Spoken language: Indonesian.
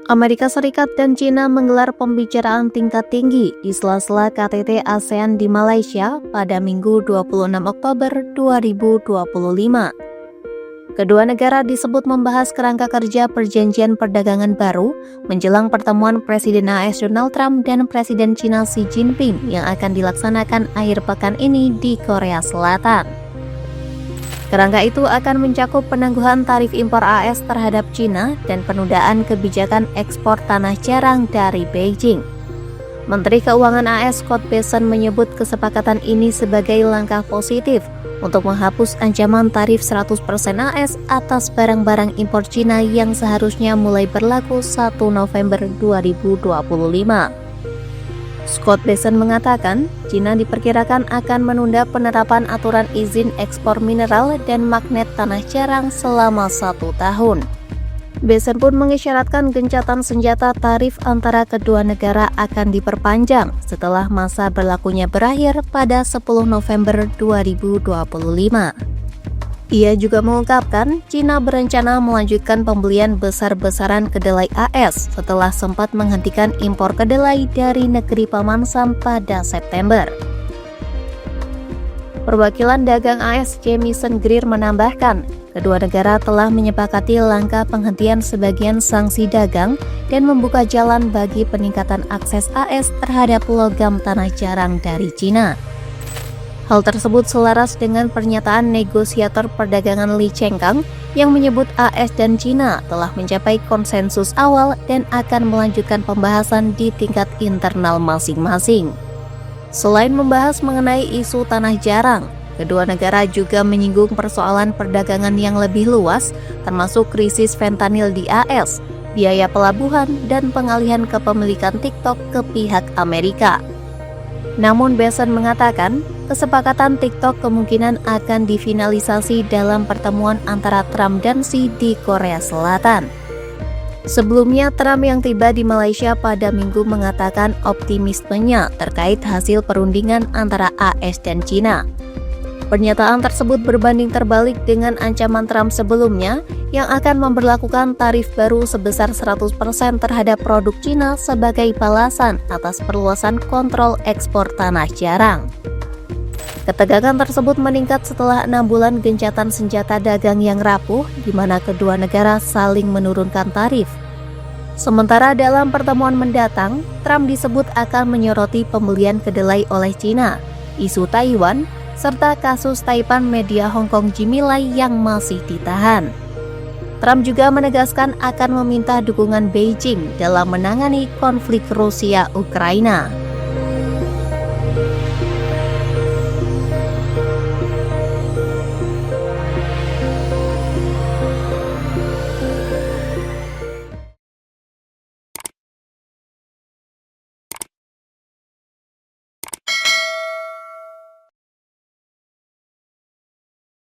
Amerika Serikat dan China menggelar pembicaraan tingkat tinggi di sela-sela KTT ASEAN di Malaysia pada Minggu 26 Oktober 2025. Kedua negara disebut membahas kerangka kerja perjanjian perdagangan baru menjelang pertemuan Presiden AS Donald Trump dan Presiden China Xi Jinping yang akan dilaksanakan akhir pekan ini di Korea Selatan. Kerangka itu akan mencakup penangguhan tarif impor AS terhadap China dan penundaan kebijakan ekspor tanah jarang dari Beijing. Menteri Keuangan AS Scott Bessent menyebut kesepakatan ini sebagai langkah positif untuk menghapus ancaman tarif 100% AS atas barang-barang impor China yang seharusnya mulai berlaku 1 November 2025. Scott Bessent mengatakan, China diperkirakan akan menunda penerapan aturan izin ekspor mineral dan magnet tanah jarang selama 1 tahun. Bessent pun mengisyaratkan gencatan senjata tarif antara kedua negara akan diperpanjang setelah masa berlakunya berakhir pada 10 November 2025. Ia juga mengungkapkan, China berencana melanjutkan pembelian besar-besaran kedelai AS setelah sempat menghentikan impor kedelai dari negeri Paman Sam pada September. Perwakilan dagang AS Jamieson Greer menambahkan, kedua negara telah menyepakati langkah penghentian sebagian sanksi dagang dan membuka jalan bagi peningkatan akses AS terhadap logam tanah jarang dari China. Hal tersebut selaras dengan pernyataan negosiator perdagangan Li Chengkang yang menyebut AS dan China telah mencapai konsensus awal dan akan melanjutkan pembahasan di tingkat internal masing-masing. Selain membahas mengenai isu tanah jarang, kedua negara juga menyinggung persoalan perdagangan yang lebih luas, termasuk krisis fentanyl di AS, biaya pelabuhan, dan pengalihan kepemilikan TikTok ke pihak Amerika. Namun Bessent mengatakan, kesepakatan TikTok kemungkinan akan difinalisasi dalam pertemuan antara Trump dan Xi di Korea Selatan. Sebelumnya, Trump yang tiba di Malaysia pada Minggu mengatakan optimismenya terkait hasil perundingan antara AS dan China. Pernyataan tersebut berbanding terbalik dengan ancaman Trump sebelumnya yang akan memberlakukan tarif baru sebesar 100% terhadap produk China sebagai balasan atas perluasan kontrol ekspor tanah jarang. Ketegangan tersebut meningkat setelah 6 bulan gencatan senjata dagang yang rapuh, di mana kedua negara saling menurunkan tarif. Sementara dalam pertemuan mendatang, Trump disebut akan menyoroti pembelian kedelai oleh China, isu Taiwan, serta kasus Taipan media Hong Kong Jimmy Lai yang masih ditahan. Trump juga menegaskan akan meminta dukungan Beijing dalam menangani konflik Rusia-Ukraina.